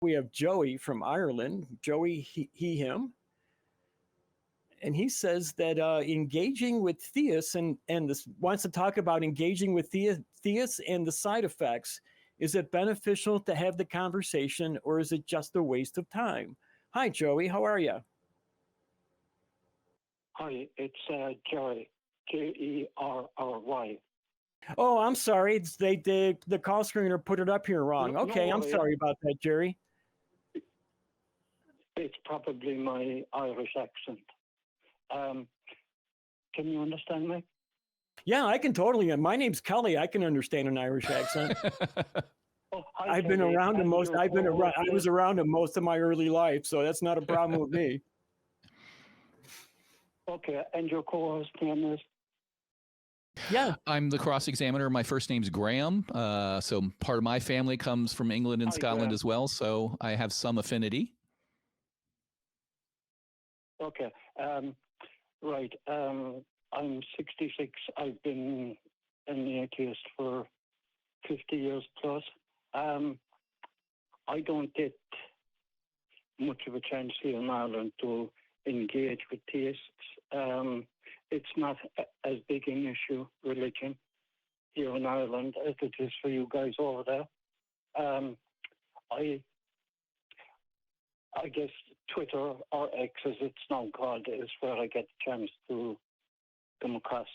We have Joey from Ireland. Joey, he him. And he says that engaging with theists and this wants to talk about engaging with theists and the side effects. Is it beneficial to have the conversation, or is it just a waste of time? Hi, Joey. How are you? Hi, it's Jerry, Kerry. Oh, I'm sorry. The call screener put it up here wrong. Okay, I'm sorry about that, Jerry. It's probably my Irish accent. Can you understand me? Yeah, I can totally. My name's Kelley. I can understand an Irish accent. I've been around him most. I was around him most of my early life, so that's not a problem with me. Okay, and your co-host name is? Yeah, I'm the cross-examiner. My first name's Graham. So part of my family comes from England and Scotland Graham. As well. So I have some affinity. Okay. Right. I'm 66. I've been an atheist for 50 years plus. I don't get much of a chance here in Ireland to engage with theists. It's not as big an issue, religion, here in Ireland as it is for you guys over there. I guess Twitter, or X as it's now called, is where I get the chance to come across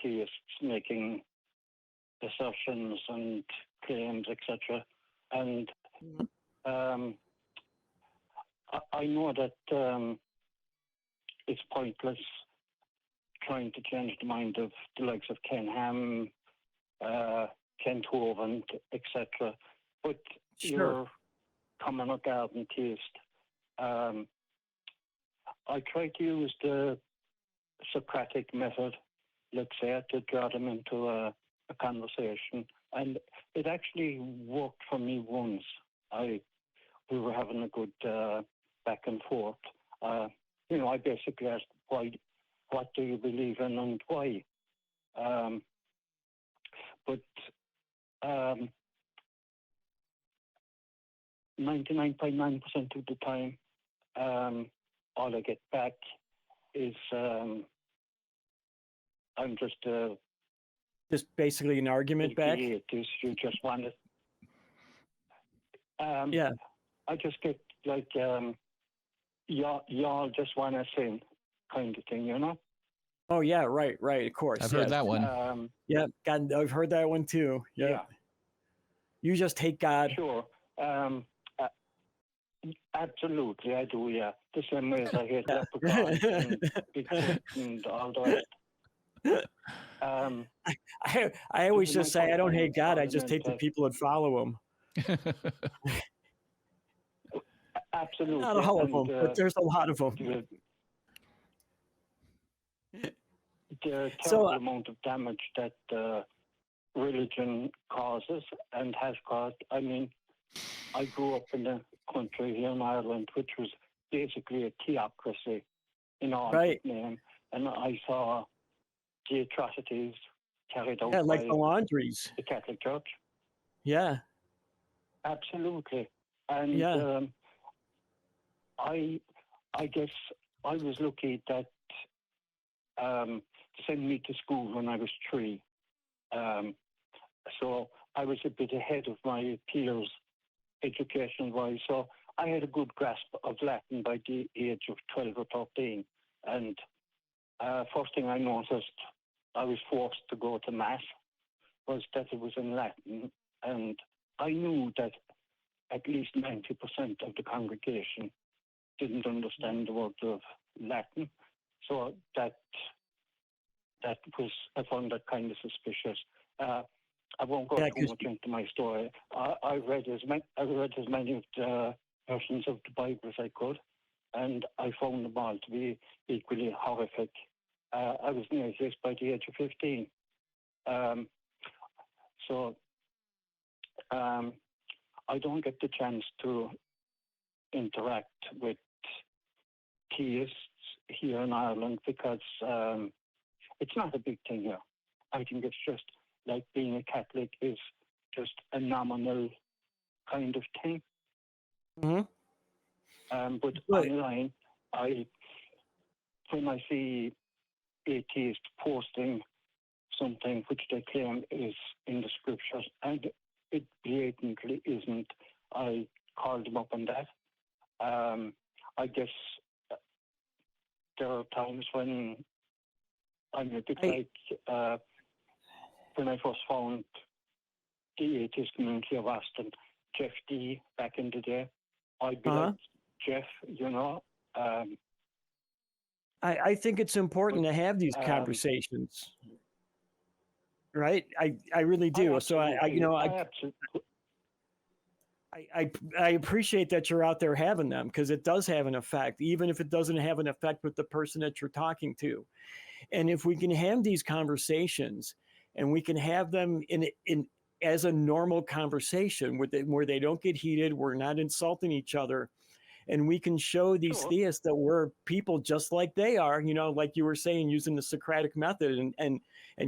theists making assertions and claims, etc. And I know that it's pointless trying to change the mind of the likes of Ken Ham, Kent Hovind, etc. But you're common or garden theist. I try to use the Socratic method, let's say, to draw them into a conversation. And it actually worked for me once. We were having a good back and forth. I basically asked, what do you believe in and why? But 99.9% of the time, all I get back is I'm just basically an argument back. You just want it. Yeah. I just get like y'all just want to sin kind of thing, you know. Oh yeah, right, of course. I've heard that one. Yeah, God, I've heard that one too. Yeah. You just hate God. Sure. Absolutely, I do. Yeah, the same way as I hate leprechauns and Bigfoot and all that. I always just say I don't hate God. I just hate the people that follow him. Absolutely. Not all of them, but there's a lot of them. The terrible amount of damage that religion causes and has caused. I mean, I grew up in a country here in Ireland, which was basically a theocracy in all name, and I saw the atrocities carried out like by the laundries, the Catholic Church. Yeah, absolutely, and I guess I was lucky that to send me to school when I was 3. So I was a bit ahead of my peers education-wise. So I had a good grasp of Latin by the age of 12 or 13. And first thing I noticed, I was forced to go to Mass, was that it was in Latin. And I knew that at least 90% of the congregation didn't understand the words of Latin. So that was, I found that kind of suspicious. I won't go too much into my story. I read as many of the versions of the Bible as I could, and I found them all to be equally horrific. I was an atheist by the age of 15. So I don't get the chance to interact with theists here in Ireland because it's not a big thing here. I think it's just like being a Catholic is just a nominal kind of thing. But Right. online, when I see atheists posting something which they claim is in the scriptures and it blatantly isn't, I call them up on that. I guess there are times when I'm a bit like when I first found the atheist community of Austin, Jeff D back in the day. I'd be like, Jeff, you know. I think it's important to have these conversations, right? I really do. So I appreciate that you're out there having them, because it does have an effect, even if it doesn't have an effect with the person that you're talking to. And if we can have these conversations and we can have them in as a normal conversation where they don't get heated, we're not insulting each other, and we can show these theists that we're people just like they are, you know, like you were saying, using the Socratic method and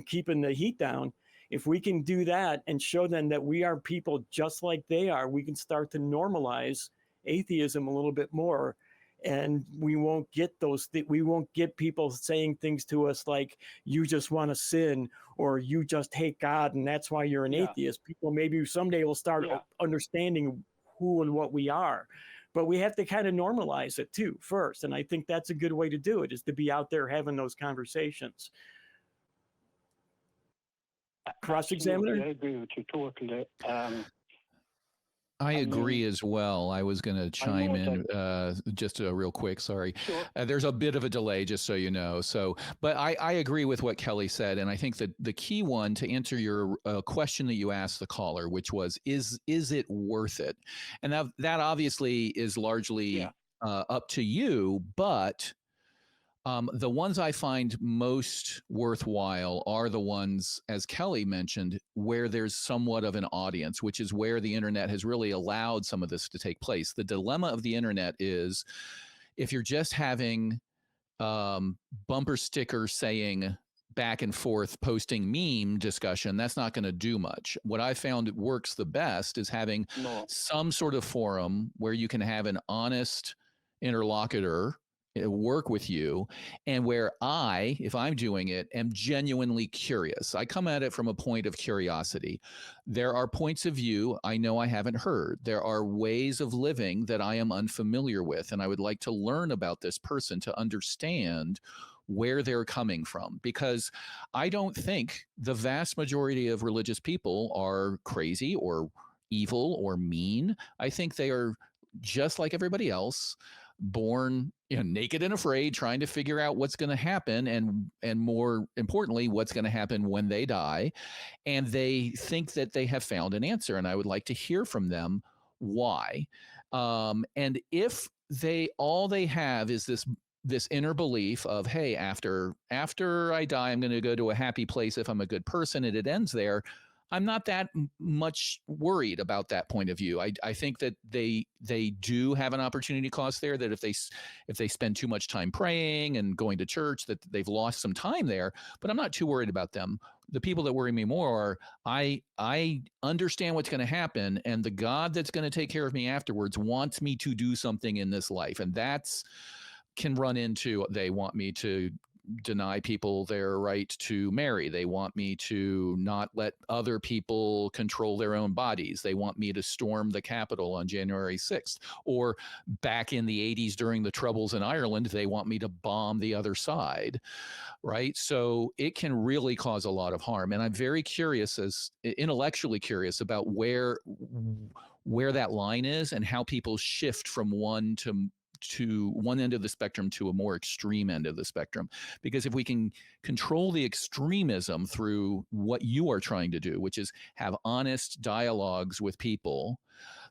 keeping the heat down. If we can do that and show them that we are people just like they are, we can start to normalize atheism a little bit more. And we won't get we won't get people saying things to us like, you just want to sin, or you just hate God and that's why you're an atheist. People maybe someday will start understanding who and what we are. But we have to kind of normalize it too first. And I think that's a good way to do it, is to be out there having those conversations. Cross-examiner? I agree with you totally. I agree as well. I was going to chime in just real quick. Sorry. Sure. There's a bit of a delay, just so you know. But I agree with what Kelley said. And I think that the key one, to answer your question that you asked the caller, which was, is it worth it? And that obviously is largely up to you. But the ones I find most worthwhile are the ones, as Kelley mentioned, where there's somewhat of an audience, which is where the internet has really allowed some of this to take place. The dilemma of the internet is, if you're just having bumper stickers saying back and forth, posting meme discussion, that's not going to do much. What I found works the best is having some sort of forum where you can have an honest interlocutor work with you, and where if I'm doing it, am genuinely curious. I come at it from a point of curiosity. There are points of view I know I haven't heard. There are ways of living that I am unfamiliar with, and I would like to learn about this person to understand where they're coming from, because I don't think the vast majority of religious people are crazy or evil or mean. I think they are just like everybody else, born naked and afraid, trying to figure out what's going to happen, and more importantly, what's going to happen when they die. And they think that they have found an answer, and I would like to hear from them why. And if all they have is this inner belief of, hey, after I die, I'm going to go to a happy place if I'm a good person, and it ends there, I'm not that much worried about that point of view. I think that they do have an opportunity cost there, that if they spend too much time praying and going to church, that they've lost some time there, but I'm not too worried about them. The people that worry me more are, I understand what's going to happen, and the God that's going to take care of me afterwards wants me to do something in this life. And that's can run into, they want me to deny people their right to marry. They want me to not let other people control their own bodies. They want me to storm the Capitol on January 6th. Or back in the 80s during the Troubles in Ireland, they want me to bomb the other side, right? So it can really cause a lot of harm. And I'm very curious, intellectually curious, about where that line is and how people shift from one to one end of the spectrum to a more extreme end of the spectrum. Because if we can control the extremism through what you are trying to do, which is have honest dialogues with people,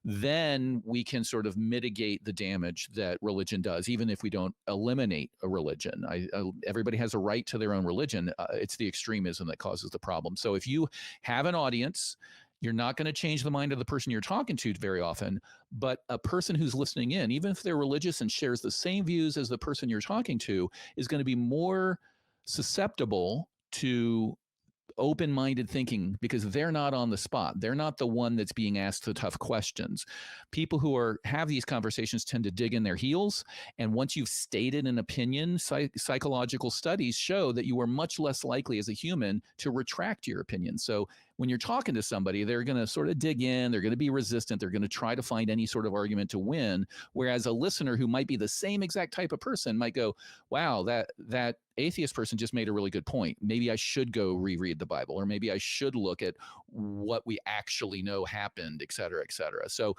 then we can sort of mitigate the damage that religion does, even if we don't eliminate a religion. Everybody has a right to their own religion. It's the extremism that causes the problem. So if you have an audience, you're not going to change the mind of the person you're talking to very often, but a person who's listening in, even if they're religious and shares the same views as the person you're talking to, is going to be more susceptible to open-minded thinking, because they're not on the spot. They're not the one that's being asked the tough questions. People who have these conversations tend to dig in their heels. And once you've stated an opinion, psychological studies show that you are much less likely as a human to retract your opinion. So when you're talking to somebody, they're going to sort of dig in, they're going to be resistant, they're going to try to find any sort of argument to win. Whereas a listener who might be the same exact type of person might go, wow, that atheist person just made a really good point. Maybe I should go reread the Bible, or maybe I should look at what we actually know happened, et cetera, et cetera. So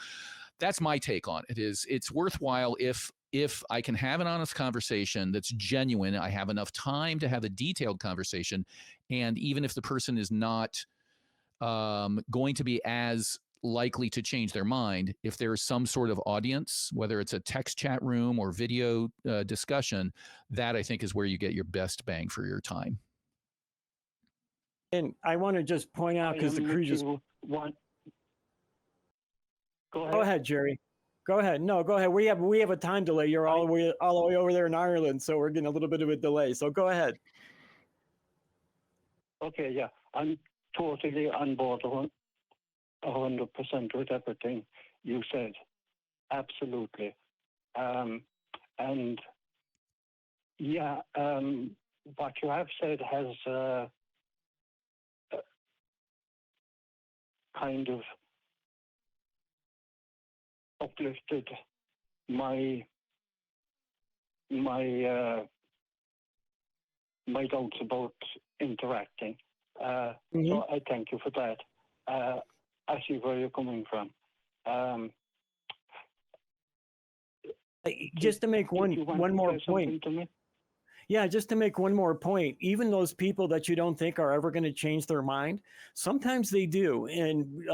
that's my take on it. It's worthwhile if I can have an honest conversation that's genuine, I have enough time to have a detailed conversation. And even if the person is not going to be as likely to change their mind, if there's some sort of audience, whether it's a text chat room or video discussion, that I think is where you get your best bang for your time. And I want to just point out, because the crew just... Go ahead, Jerry. Go ahead. No, go ahead. We have a time delay. You're all the way over there in Ireland, so we're getting a little bit of a delay. So go ahead. Okay, yeah. I'm totally on board 100% with everything you said. Absolutely. And yeah, what you have said has kind of uplifted my doubts about interacting. So I thank you for that. I see where you're coming from. Just to make one more point. Yeah, just to make one more point, even those people that you don't think are ever going to change their mind, sometimes they do. And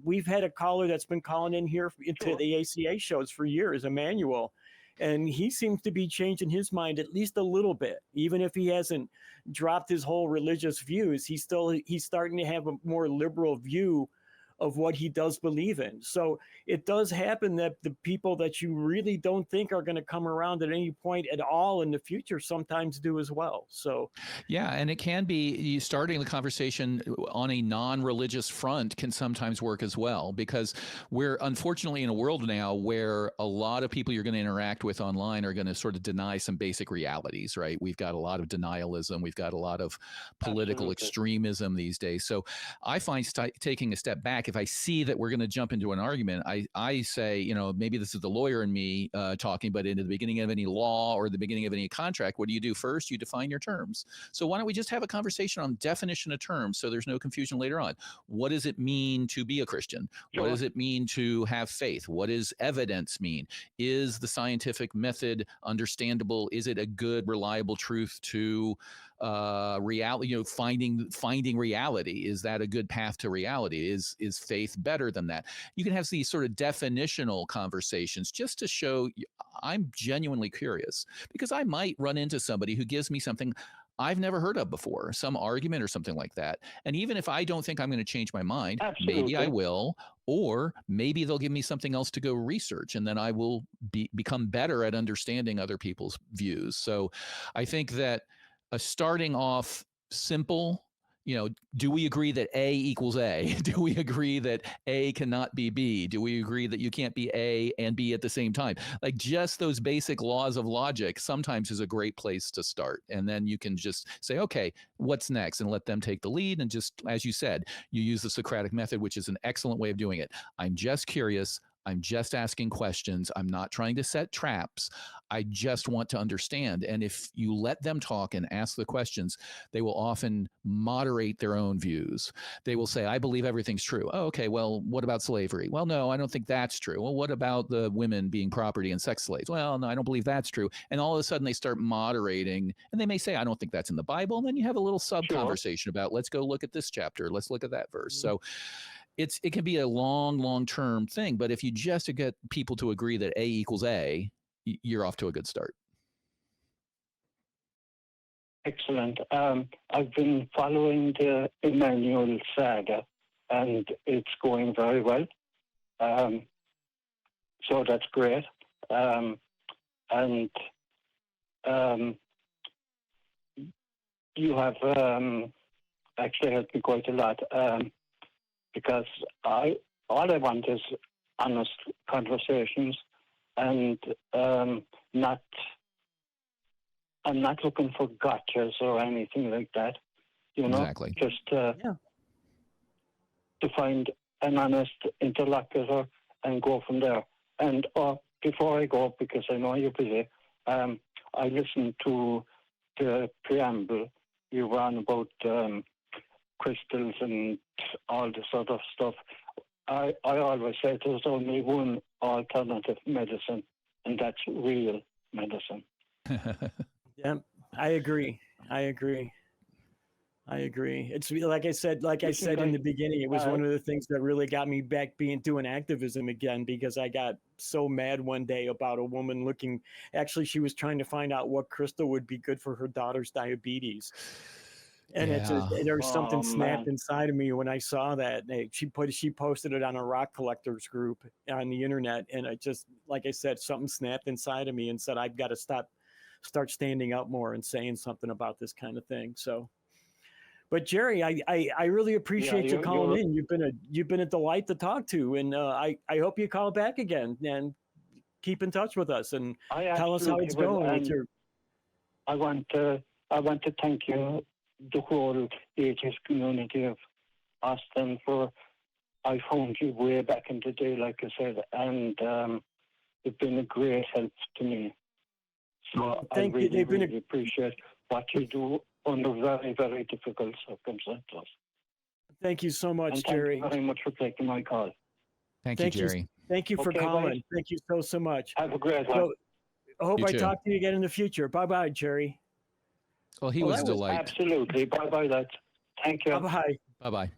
we've had a caller that's been calling in here into the ACA shows for years, Emmanuel, and he seems to be changing his mind at least a little bit. Even if he hasn't dropped his whole religious views, he's starting to have a more liberal view of what he does believe in. So it does happen that the people that you really don't think are going to come around at any point at all in the future sometimes do as well. So yeah, and it can be you starting the conversation on a non-religious front can sometimes work as well, because we're unfortunately in a world now where a lot of people you're going to interact with online are going to sort of deny some basic realities, right? We've got a lot of denialism, we've got a lot of political extremism these days. So I find taking a step back, if I see that we're going to jump into an argument, I say, you know, maybe this is the lawyer in me talking, but in the beginning of any law or the beginning of any contract, what do you do first? You define your terms. So why don't we just have a conversation on definition of terms so there's no confusion later on? What does it mean to be a Christian? Sure. What does it mean to have faith? What does evidence mean? Is the scientific method understandable? Is it a good, reliable truth to reality? You know, finding reality. Is that a good path to reality? Is faith better than that? You can have these sort of definitional conversations just to show I'm genuinely curious, because I might run into somebody who gives me something I've never heard of before, some argument or something like that. And even if I don't think I'm going to change my mind, maybe I will, or maybe they'll give me something else to go research, and then I will become better at understanding other people's views. So I think that starting off simple, you know, do we agree that A equals A? Do we agree that A cannot be B? Do we agree that you can't be A and B at the same time? Like, just those basic laws of logic sometimes is a great place to start. And then you can just say, okay, what's next? And let them take the lead. And just, as you said, you use the Socratic method, which is an excellent way of doing it. I'm just curious. I'm just asking questions. I'm not trying to set traps. I just want to understand. And if you let them talk and ask the questions, they will often moderate their own views. They will say, I believe everything's true. Oh, okay, well, what about slavery? Well, no, I don't think that's true. Well, what about the women being property and sex slaves? Well, no, I don't believe that's true. And all of a sudden they start moderating, and they may say, I don't think that's in the Bible. And then you have a little sub-conversation about, let's go look at this chapter. Let's look at that verse. So it can be a long-term thing, but if you just get people to agree that A equals A, you're off to a good start. Excellent. I've been following the Emmanuel saga, and it's going very well. So that's great. And you have actually helped me quite a lot, because all I want is honest conversations, and not I'm not looking for gotchas or anything like that. Exactly. Just to find an honest interlocutor and go from there. And before I go, because I know you're busy, I listened to the preamble you were on about crystals and all this other stuff. I always say there's only one alternative medicine, and that's real medicine. Yeah, I agree. It's like I said in the beginning, it was one of the things that really got me back doing activism again, because I got so mad one day about a woman actually she was trying to find out what crystal would be good for her daughter's diabetes. And there was something snapped inside of me when I saw that. She posted it on a rock collectors group on the internet, and it just, like I said, something snapped inside of me and said, I've got to start standing up more and saying something about this kind of thing. So, but Jerry, I really appreciate you calling in. You've been a delight to talk to, and I hope you call back again and keep in touch with us and tell us how it's going with your. I want to thank you, the whole atheist community of Austin, for I found you way back in the day, like I said, and you've been a great help to me. So I really appreciate what you do under very, very difficult circumstances. Thank you so much, Jerry. Thank you very much for taking my call. Thank you, Jerry. Thank you for calling. Guys. Thank you so much. Have a great one. I hope I talk to you again in the future. Bye-bye, Jerry. Well, he was a delight. Absolutely. Bye-bye, lads. Thank you. Bye-bye. Bye-bye.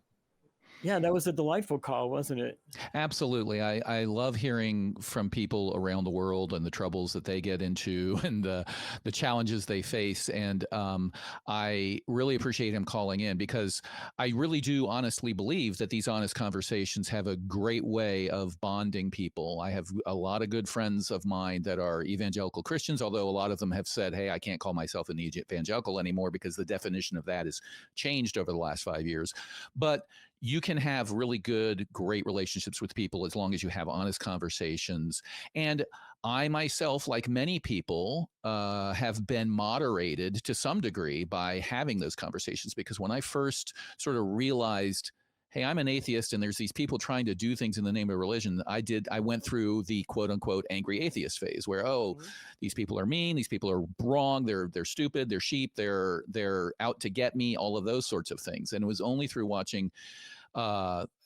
Yeah, that was a delightful call, wasn't it? Absolutely. I love hearing from people around the world and the troubles that they get into and the challenges they face. And I really appreciate him calling in, because I really do honestly believe that these honest conversations have a great way of bonding people. I have a lot of good friends of mine that are evangelical Christians, although a lot of them have said, hey, I can't call myself an evangelical anymore because the definition of that has changed over the last 5 years. But you can have really good, great relationships with people as long as you have honest conversations. And I myself, like many people, have been moderated to some degree by having those conversations, because when I first sort of realized, hey, I'm an atheist and there's these people trying to do things in the name of religion, I went through the quote unquote angry atheist phase where, these people are mean, these people are wrong, they're stupid, they're sheep, they're out to get me, all of those sorts of things. And it was only through watching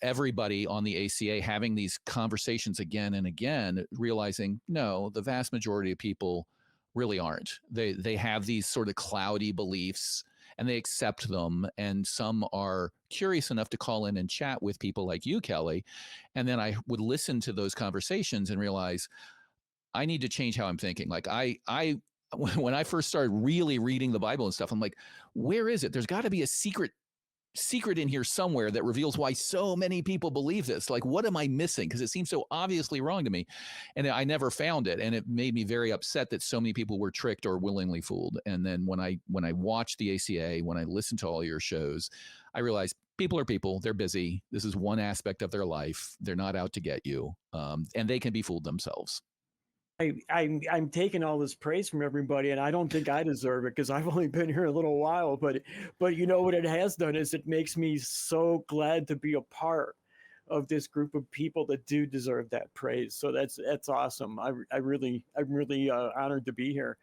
everybody on the ACA having these conversations again and again, realizing, no, the vast majority of people really aren't. They have these sort of cloudy beliefs and they accept them. And some are curious enough to call in and chat with people like you, Kelley. And then I would listen to those conversations and realize I need to change how I'm thinking. Like when I first started really reading the Bible and stuff, I'm like, where is it? There's got to be a secret in here somewhere that reveals why so many people believe this. Like, what am I missing? Because it seems so obviously wrong to me. And I never found it. And it made me very upset that so many people were tricked or willingly fooled. And then when I watched the ACA, when I listened to all your shows, I realized people are people. They're busy. This is one aspect of their life. They're not out to get you. And they can be fooled themselves. I'm taking all this praise from everybody, and I don't think I deserve it because I've only been here a little while. But you know what it has done is it makes me so glad to be a part of this group of people that do deserve that praise. So that's awesome. I'm really honored to be here.